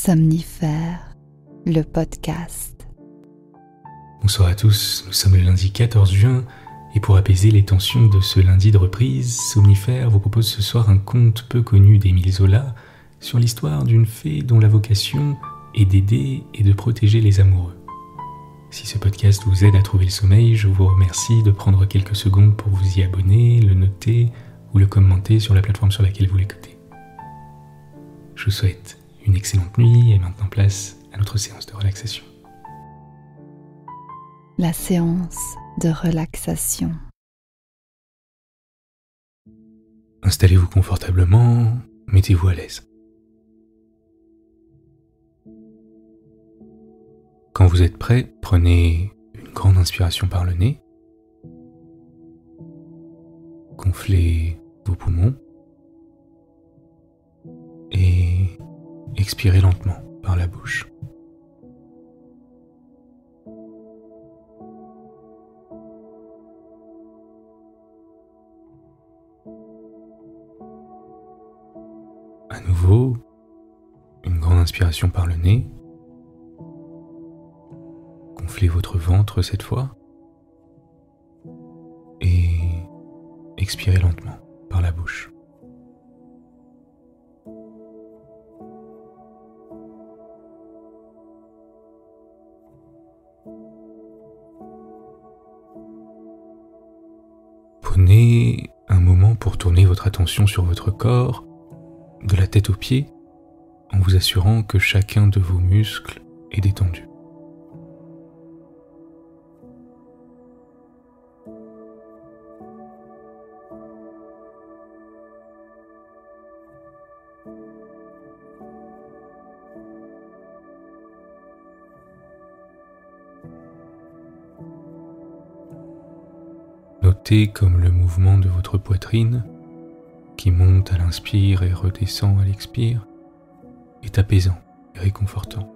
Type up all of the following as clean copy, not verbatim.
Somnifère, le podcast. Bonsoir à tous, nous sommes le lundi 14 juin et pour apaiser les tensions de ce lundi de reprise, Somnifère vous propose ce soir un conte peu connu d'Émile Zola sur l'histoire d'une fée dont la vocation est d'aider et de protéger les amoureux. Si ce podcast vous aide à trouver le sommeil, je vous remercie de prendre quelques secondes pour vous y abonner, le noter ou le commenter sur la plateforme sur laquelle vous l'écoutez. Je vous souhaite une excellente nuit et maintenant place à notre séance de relaxation. La séance de relaxation. Installez-vous confortablement, mettez-vous à l'aise. Quand vous êtes prêt, prenez une grande inspiration par le nez. Gonflez vos poumons. Et expirez lentement par la bouche. À nouveau, une grande inspiration par le nez. Gonflez votre ventre cette fois. Et expirez lentement par la bouche. Prenez un moment pour tourner votre attention sur votre corps, de la tête aux pieds, en vous assurant que chacun de vos muscles est détendu. Notez comme le mouvement de votre poitrine, qui monte à l'inspire et redescend à l'expire, est apaisant et réconfortant.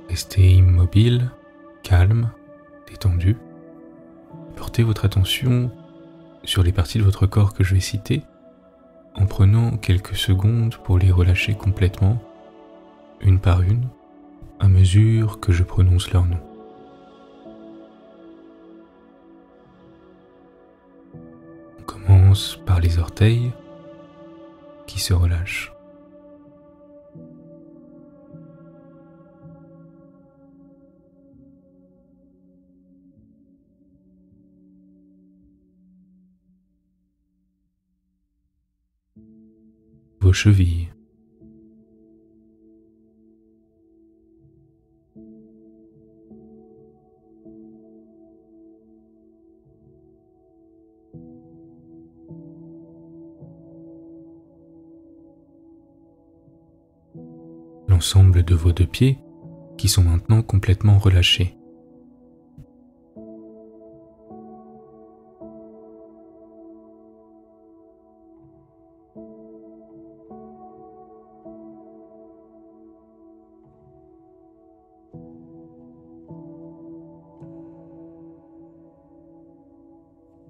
Restez immobile, calme, détendu. Portez votre attention sur les parties de votre corps que je vais citer, en prenant quelques secondes pour les relâcher complètement, une par une, à mesure que je prononce leur nom. On commence par les orteils qui se relâchent. Vos chevilles. L'ensemble de vos deux pieds qui sont maintenant complètement relâchés.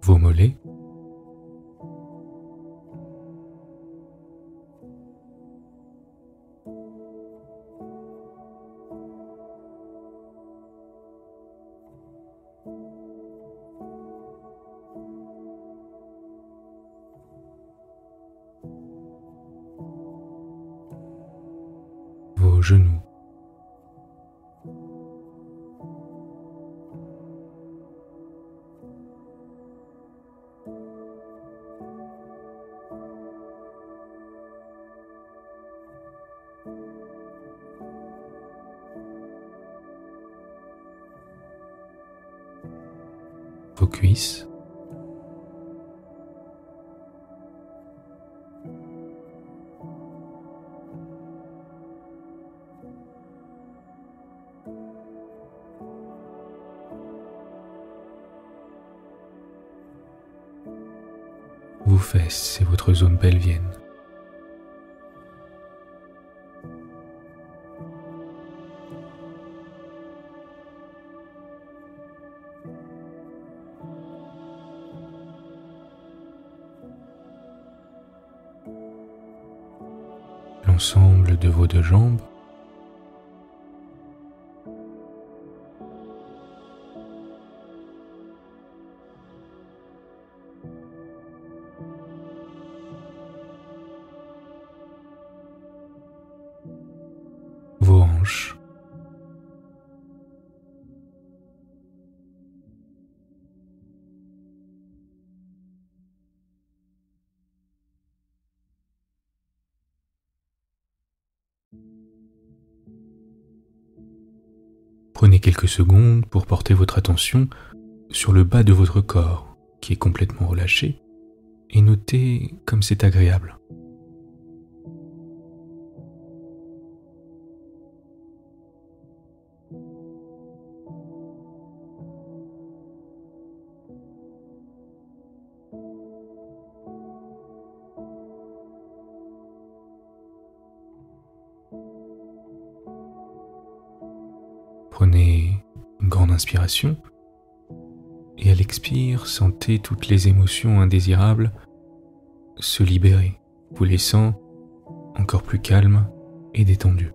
Vos mollets. Vos genoux. Vos cuisses. Vos fesses et votre zone pelvienne. l'ensemble de vos deux jambes, vos hanches, prenez quelques secondes pour porter votre attention sur le bas de votre corps qui est complètement relâché et notez comme c'est agréable. Prenez une grande inspiration et à l'expire, sentez toutes les émotions indésirables se libérer, vous laissant encore plus calme et détendu.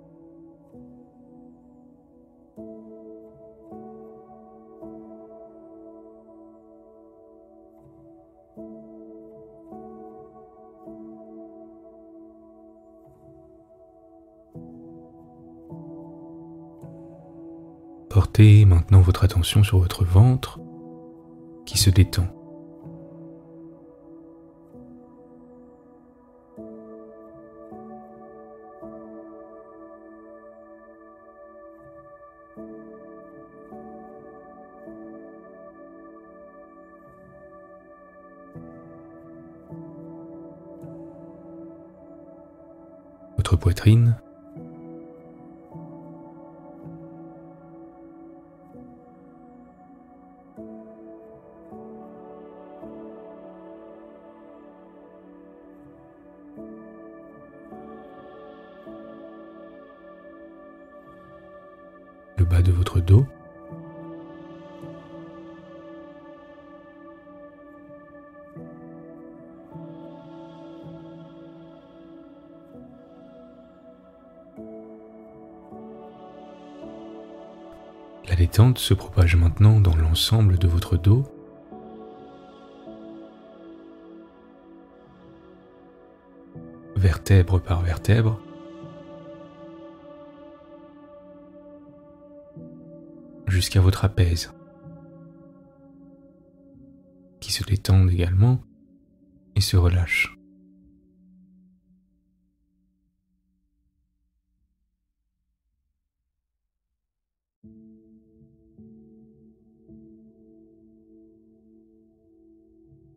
Portez maintenant votre attention sur votre ventre qui se détend. Votre poitrine, le bas de votre dos, la détente se propage maintenant dans l'ensemble de votre dos, vertèbre par vertèbre, jusqu'à vos trapèzes, qui se détendent également et se relâchent.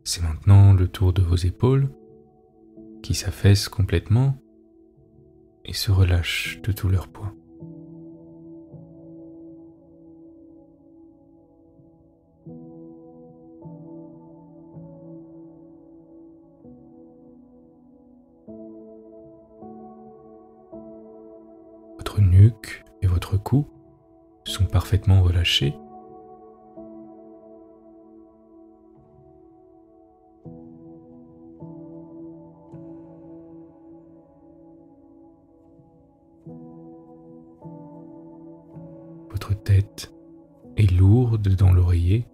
C'est maintenant le tour de vos épaules qui s'affaissent complètement et se relâchent de tout leur poids. Votre nuque et votre cou sont parfaitement relâchés. Votre tête est lourde dans l'oreiller.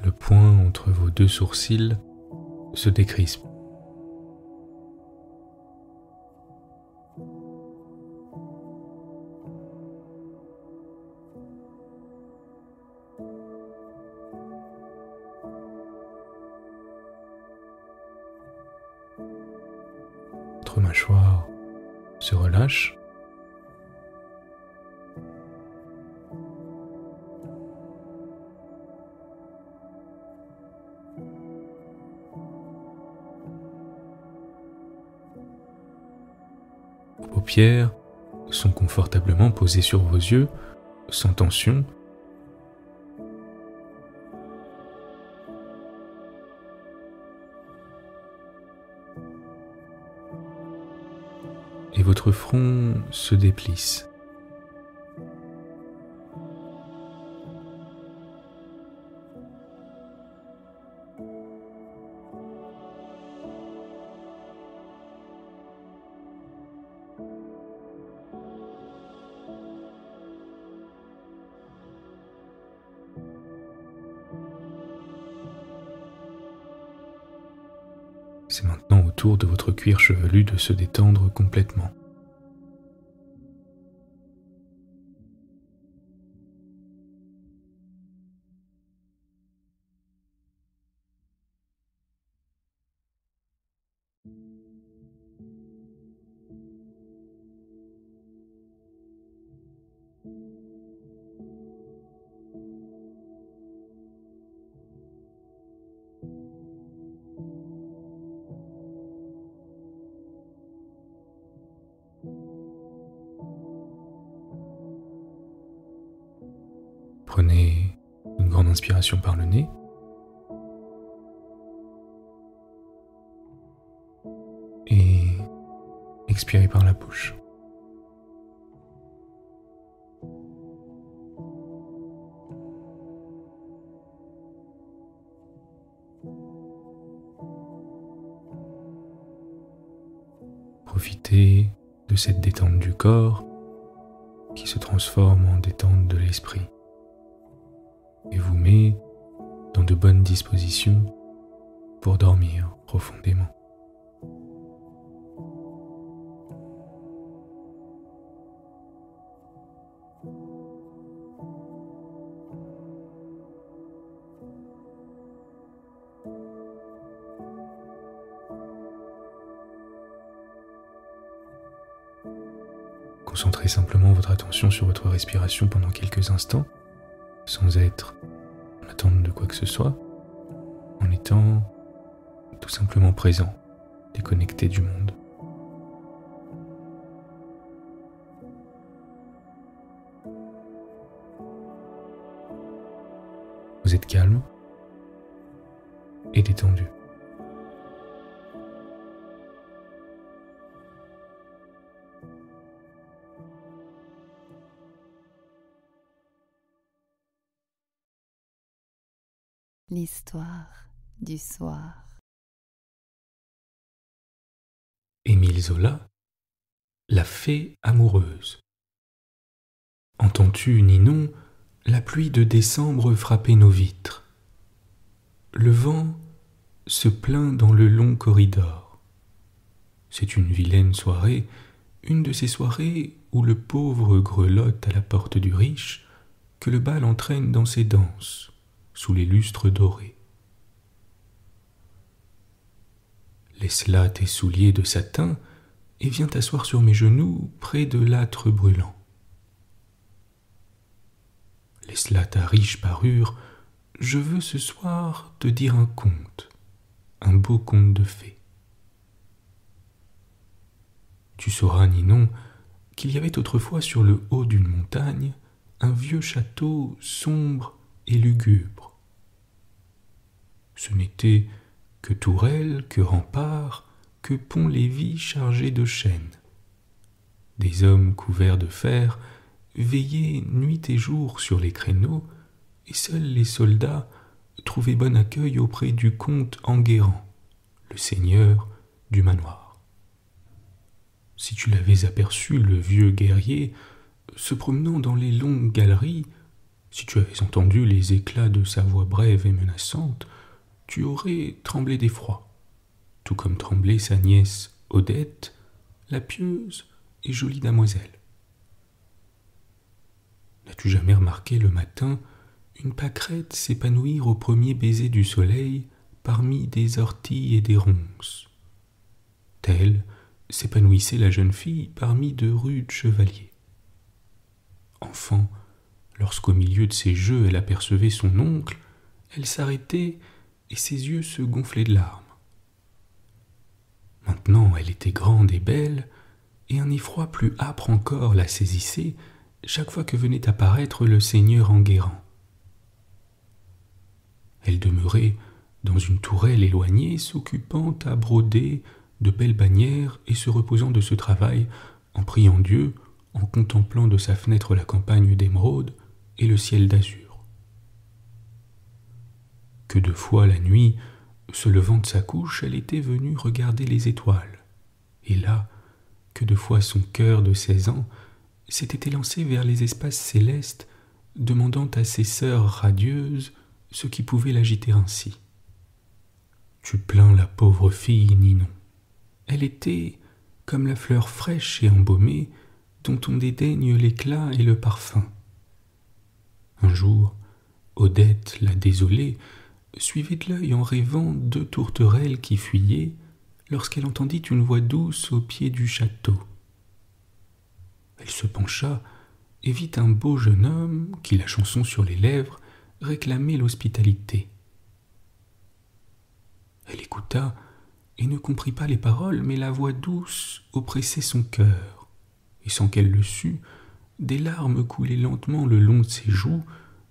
Le point entre vos deux sourcils se décrispe. Votre mâchoire se relâche. Vos paupières sont confortablement posées sur vos yeux, sans tension. Et votre front se déplisse. autour de votre cuir chevelu de se détendre complètement. Prenez une grande inspiration par le nez. Et expirez par la bouche. Profitez de cette détente du corps qui se transforme en détente de l'esprit et vous met dans de bonnes dispositions pour dormir profondément. Concentrez simplement votre attention sur votre respiration pendant quelques instants, sans être en attente de quoi que ce soit, en étant tout simplement présent, déconnecté du monde. Vous êtes calme et détendu. L'histoire du soir. Émile Zola, la fée amoureuse. Entends-tu, Ninon, la pluie de décembre frapper nos vitres? Le vent se plaint dans le long corridor. C'est une vilaine soirée, une de ces soirées où le pauvre grelotte à la porte du riche, que le bal entraîne dans ses danses, sous les lustres dorés. Laisse-là tes souliers de satin et viens t'asseoir sur mes genoux près de l'âtre brûlant. Laisse-là ta riche parure, je veux ce soir te dire un conte, un beau conte de fées. Tu sauras, Ninon, qu'il y avait autrefois sur le haut d'une montagne un vieux château sombre et lugubre. Ce n'était que tourelles, que remparts, que ponts-levis chargés de chênes. Des hommes couverts de fer veillaient nuit et jour sur les créneaux, et seuls les soldats trouvaient bon accueil auprès du comte Enguerrand, le seigneur du manoir. Si tu l'avais aperçu, le vieux guerrier, se promenant dans les longues galeries, si tu avais entendu les éclats de sa voix brève et menaçante, tu aurais tremblé d'effroi, tout comme tremblait sa nièce Odette, la pieuse et jolie damoiselle. N'as-tu jamais remarqué le matin une pâquerette s'épanouir au premier baiser du soleil parmi des orties et des ronces? Telle s'épanouissait la jeune fille parmi de rudes chevaliers. Enfant, lorsqu'au milieu de ses jeux elle apercevait son oncle, elle s'arrêtait et ses yeux se gonflaient de larmes. Maintenant elle était grande et belle, et un effroi plus âpre encore la saisissait chaque fois que venait apparaître le seigneur Enguerrand. Elle demeurait dans une tourelle éloignée, s'occupant à broder de belles bannières et se reposant de ce travail en priant Dieu, en contemplant de sa fenêtre la campagne d'émeraude et le ciel d'azur. Que de fois la nuit, se levant de sa couche, elle était venue regarder les étoiles, et là, que de fois son cœur de 16 ans s'était élancé vers les espaces célestes, demandant à ses sœurs radieuses ce qui pouvait l'agiter ainsi. Tu plains la pauvre fille, Ninon, Elle était comme la fleur fraîche et embaumée dont on dédaigne l'éclat et le parfum. Un jour, Odette, la désolée, suivait de l'œil en rêvant 2 tourterelles qui fuyaient lorsqu'elle entendit une voix douce au pied du château. Elle se pencha et vit un beau jeune homme qui, la chanson sur les lèvres, réclamait l'hospitalité. Elle écouta et ne comprit pas les paroles, mais la voix douce oppressait son cœur, et sans qu'elle le sût, des larmes coulaient lentement le long de ses joues,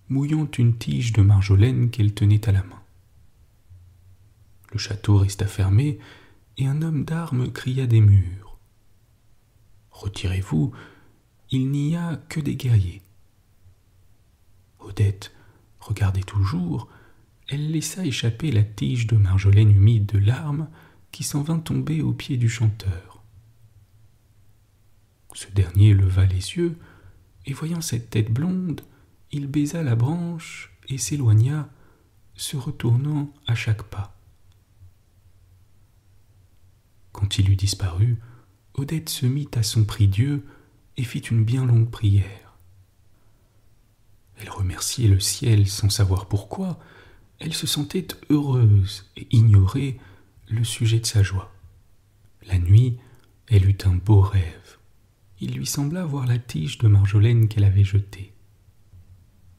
mouillant une tige de marjolaine qu'elle tenait à la main. Le château resta fermé, et un homme d'armes cria des murs. « Retirez-vous, il n'y a que des guerriers. » Odette regardait toujours, elle laissa échapper la tige de marjolaine humide de larmes qui s'en vint tomber aux pieds du chanteur. Ce dernier leva les yeux, et voyant cette tête blonde, il baisa la branche et s'éloigna, se retournant à chaque pas. Quand il eut disparu, Odette se mit à son prie-Dieu et fit une bien longue prière. Elle remerciait le ciel sans savoir pourquoi. Elle se sentait heureuse et ignorait le sujet de sa joie. La nuit, elle eut un beau rêve. Il lui sembla voir la tige de marjolaine qu'elle avait jetée.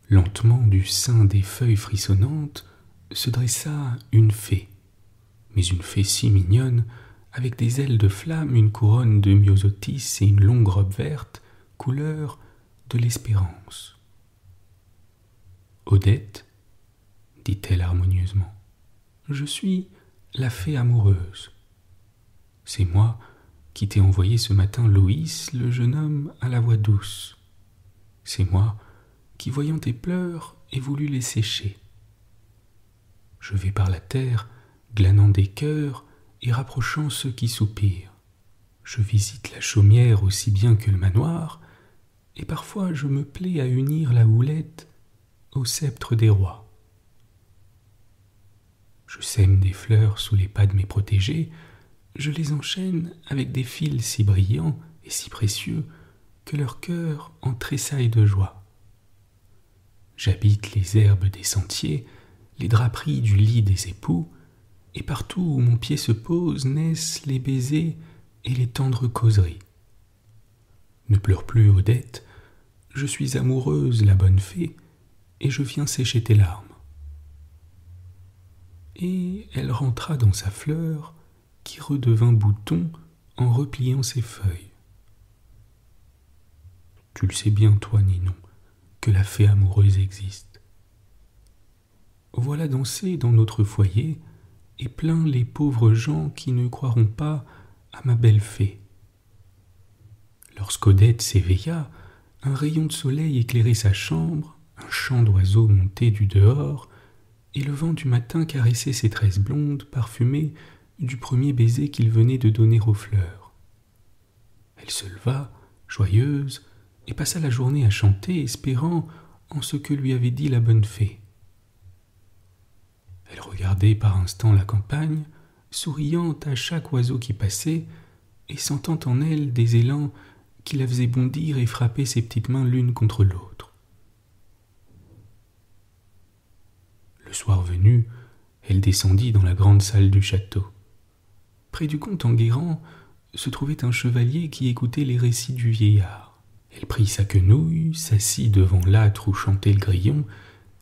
Lentement, du sein des feuilles frissonnantes, se dressa une fée, mais une fée si mignonne, avec des ailes de flamme, une couronne de myosotis et une longue robe verte, couleur de l'espérance. « Odette, dit-elle harmonieusement, je suis la fée amoureuse. C'est moi qui t'ai envoyé ce matin Loïs, le jeune homme à la voix douce. C'est moi qui, voyant tes pleurs, ai voulu les sécher. Je vais par la terre, glanant des cœurs et rapprochant ceux qui soupirent. Je visite la chaumière aussi bien que le manoir, et parfois je me plais à unir la houlette au sceptre des rois. Je sème des fleurs sous les pas de mes protégés, je les enchaîne avec des fils si brillants et si précieux que leur cœur en tressaille de joie. J'habite les herbes des sentiers, les draperies du lit des époux, et partout où mon pied se pose naissent les baisers et les tendres causeries. Ne pleure plus, Odette, je suis amoureuse, la bonne fée, et je viens sécher tes larmes. » Et elle rentra dans sa fleur, qui redevint bouton en repliant ses feuilles. Tu le sais bien, toi, Ninon, que la fée amoureuse existe. Voilà danser dans notre foyer et plein les pauvres gens qui ne croiront pas à ma belle fée. Lorsqu'Odette s'éveilla, un rayon de soleil éclairait sa chambre, un chant d'oiseaux montait du dehors, et le vent du matin caressait ses tresses blondes parfumées du premier baiser qu'il venait de donner aux fleurs. Elle se leva, joyeuse, et passa la journée à chanter, espérant en ce que lui avait dit la bonne fée. Elle regardait par instants la campagne, souriant à chaque oiseau qui passait, et sentant en elle des élans qui la faisaient bondir et frapper ses petites mains l'une contre l'autre. Le soir venu, elle descendit dans la grande salle du château. Près du comte Enguerrand se trouvait un chevalier qui écoutait les récits du vieillard. Elle prit sa quenouille, s'assit devant l'âtre où chantait le grillon,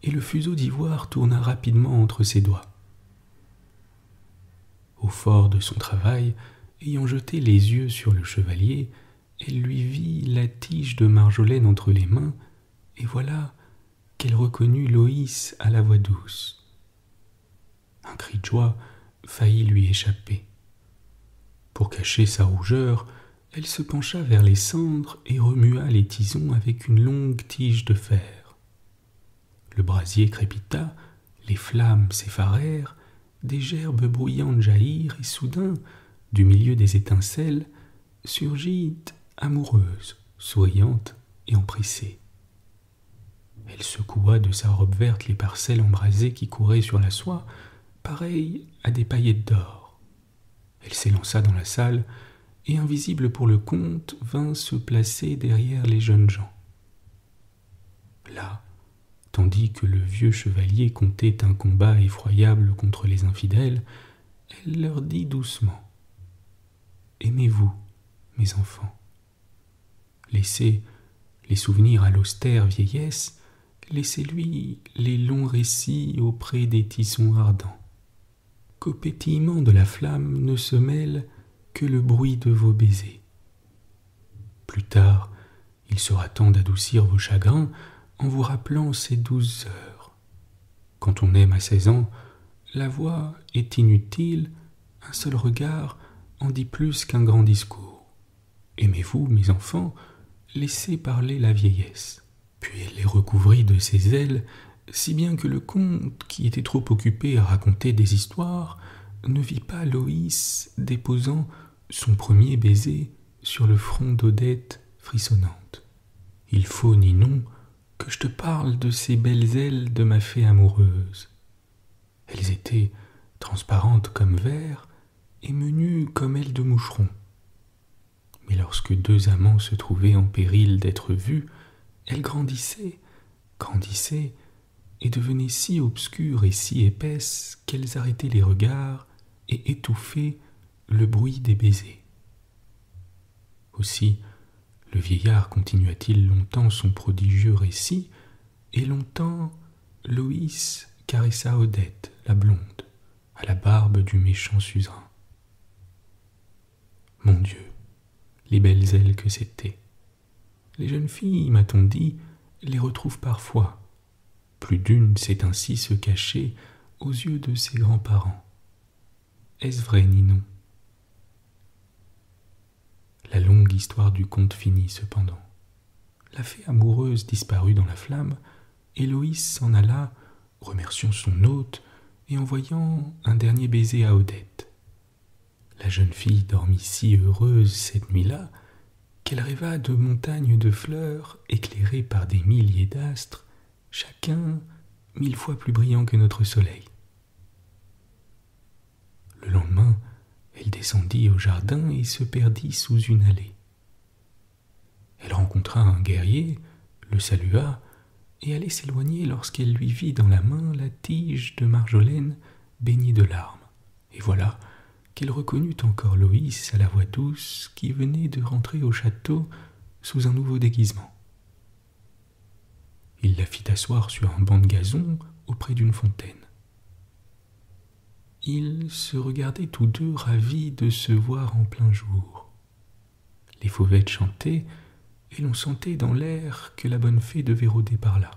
et le fuseau d'ivoire tourna rapidement entre ses doigts. Au fort de son travail, ayant jeté les yeux sur le chevalier, elle lui vit la tige de marjolaine entre les mains, et voilà qu'elle reconnut Loïs à la voix douce. Un cri de joie faillit lui échapper. Pour cacher sa rougeur, elle se pencha vers les cendres et remua les tisons avec une longue tige de fer. Le brasier crépita, les flammes s'effarèrent, des gerbes bruyantes jaillirent, et soudain, du milieu des étincelles, surgit amoureuse, souriante et empressée. Elle secoua de sa robe verte les parcelles embrasées qui couraient sur la soie, pareilles à des paillettes d'or. Elle s'élança dans la salle, et invisible pour le comte, vint se placer derrière les jeunes gens. Là, tandis que le vieux chevalier contait un combat effroyable contre les infidèles, elle leur dit doucement : « Aimez-vous, mes enfants. Laissez les souvenirs à l'austère vieillesse, laissez-lui les longs récits auprès des tissons ardents. Qu'au pétillement de la flamme ne se mêle que le bruit de vos baisers. Plus tard, il sera temps d'adoucir vos chagrins en vous rappelant ces douces heures. Quand on aime à 16 ans, la voix est inutile, un seul regard en dit plus qu'un grand discours. Aimez-vous, mes enfants, laissez parler la vieillesse. » Puis elle les recouvrit de ses ailes, si bien que le comte, qui était trop occupé à raconter des histoires, ne vit pas Loïs déposant son premier baiser sur le front d'Odette frissonnante. « Il faut, Ninon, que je te parle de ces belles ailes de ma fée amoureuse. Elles étaient transparentes comme verre et menues comme ailes de moucheron. Mais lorsque deux amants se trouvaient en péril d'être vus, elles grandissaient, et devenaient si obscures et si épaisses qu'elles arrêtaient les regards et étouffaient le bruit des baisers. Aussi, le vieillard continua-t-il longtemps son prodigieux récit, et longtemps Loïs caressa Odette, la blonde, à la barbe du méchant suzerain. Mon Dieu, les belles ailes que c'étaient! Les jeunes filles, m'a-t-on dit, les retrouvent parfois. Plus d'une sait ainsi se cacher aux yeux de ses grands-parents. Est-ce vrai, Ninon ? La longue histoire du conte finit cependant. La fée amoureuse disparut dans la flamme, et Loïs s'en alla, remerciant son hôte et envoyant un dernier baiser à Odette. La jeune fille dormit si heureuse cette nuit-là qu'elle rêva de montagnes de fleurs éclairées par des milliers d'astres, chacun 1000 fois plus brillant que notre soleil. Le lendemain, elle descendit au jardin et se perdit sous une allée. Elle rencontra un guerrier, le salua et allait s'éloigner lorsqu'elle lui vit dans la main la tige de Marjolaine baignée de larmes. Et voilà qu'elle reconnut encore Loïs à la voix douce qui venait de rentrer au château sous un nouveau déguisement. Il la fit asseoir sur un banc de gazon auprès d'une fontaine. Ils se regardaient tous deux ravis de se voir en plein jour. Les fauvettes chantaient et l'on sentait dans l'air que la bonne fée devait rôder par là.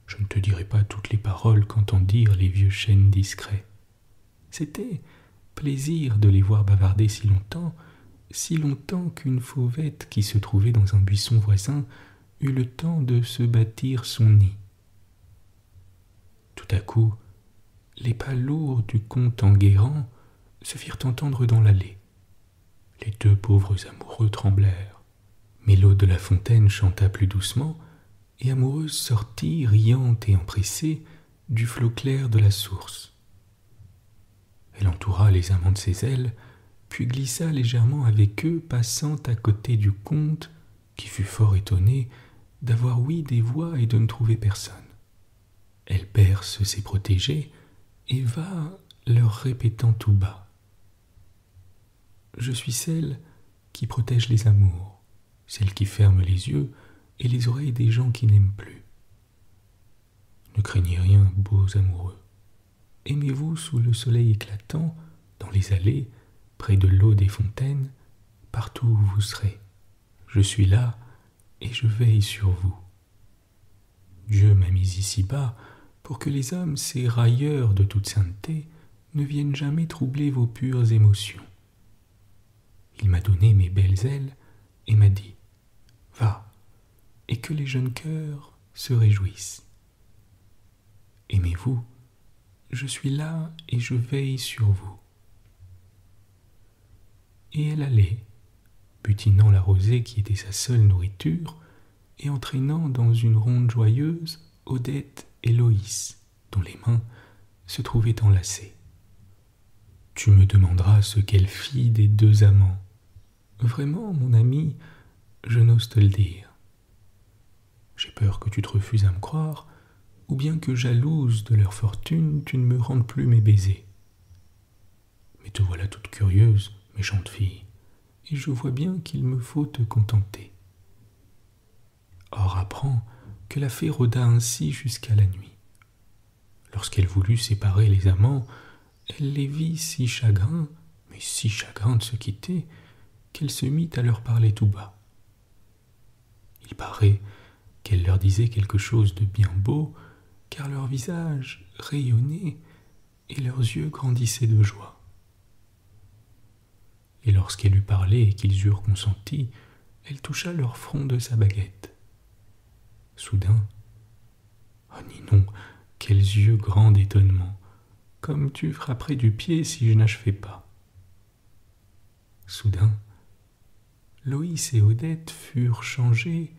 Je ne te dirai pas toutes les paroles qu'entendirent les vieux chênes discrets. C'était plaisir de les voir bavarder si longtemps qu'une fauvette qui se trouvait dans un buisson voisin eut le temps de se bâtir son nid. Tout à coup, les pas lourds du comte Enguerrand se firent entendre dans l'allée. Les deux pauvres amoureux tremblèrent. Mais l'eau de la fontaine chanta plus doucement, et Amoureuse sortit, riante et empressée, du flot clair de la source. Elle entoura les amants de ses ailes, puis glissa légèrement avec eux, passant à côté du comte, qui fut fort étonné d'avoir ouï des voix et de ne trouver personne. Elle berce ses protégés et va leur répétant tout bas : « Je suis celle qui protège les amours, celle qui ferme les yeux et les oreilles des gens qui n'aiment plus. Ne craignez rien, beaux amoureux. Aimez-vous sous le soleil éclatant, dans les allées, près de l'eau des fontaines, partout où vous serez. Je suis là et je veille sur vous. Dieu m'a mis ici-bas pour que les hommes, ces railleurs de toute sainteté, ne viennent jamais troubler vos pures émotions. Il m'a donné mes belles ailes et m'a dit : va, et que les jeunes cœurs se réjouissent. Aimez-vous, je suis là et je veille sur vous. Et elle allait, butinant la rosée qui était sa seule nourriture, et entraînant dans une ronde joyeuse Odette et Loïs, dont les mains se trouvaient enlacées. Tu me demanderas ce qu'elle fit des deux amants. Vraiment, mon ami, je n'ose te le dire. J'ai peur que tu te refuses à me croire, ou bien que, jalouse de leur fortune, tu ne me rendes plus mes baisers. Mais te voilà toute curieuse, méchante fille, et je vois bien qu'il me faut te contenter. Or apprends que la fée rôda ainsi jusqu'à la nuit. Lorsqu'elle voulut séparer les amants, elle les vit si chagrins, mais si chagrins de se quitter, qu'elle se mit à leur parler tout bas. Il paraît qu'elle leur disait quelque chose de bien beau, car leurs visages rayonnaient et leurs yeux grandissaient de joie. Et lorsqu'elle eut parlé et qu'ils eurent consenti, elle toucha leur front de sa baguette. Soudain, oh Ninon, quels yeux grands d'étonnement, comme tu frapperais du pied si je n'achevais pas. Soudain, Loïs et Odette furent changés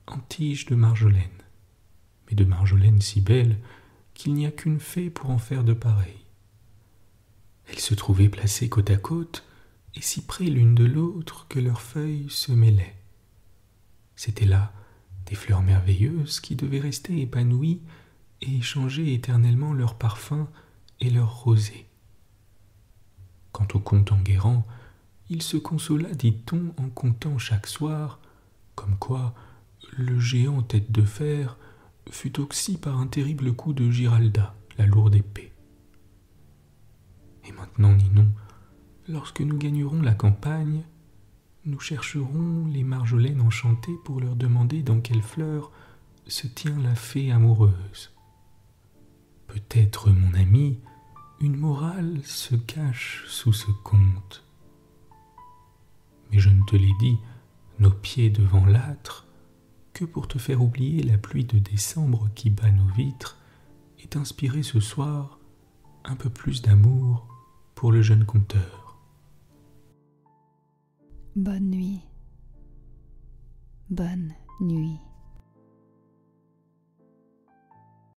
en tiges de marjolaine, mais de marjolaine si belle qu'il n'y a qu'une fée pour en faire de pareilles. Elles se trouvaient placées côte à côte et si près l'une de l'autre que leurs feuilles se mêlaient. C'étaient là des fleurs merveilleuses qui devaient rester épanouies et échanger éternellement leur parfum et leur rosée. Quant au comte Enguerrand, il se consola, dit-on, en comptant chaque soir, comme quoi le géant tête de fer fut oxy par un terrible coup de Giralda, la lourde épée. Et maintenant, Ninon, lorsque nous gagnerons la campagne, nous chercherons les marjolaines enchantées pour leur demander dans quelle fleur se tient la fée amoureuse. Peut-être, mon ami, une morale se cache sous ce conte. Mais je ne te l'ai dit, nos pieds devant l'âtre, que pour te faire oublier la pluie de décembre qui bat nos vitres et t'inspirer ce soir un peu plus d'amour pour le jeune conteur. Bonne nuit. Bonne nuit.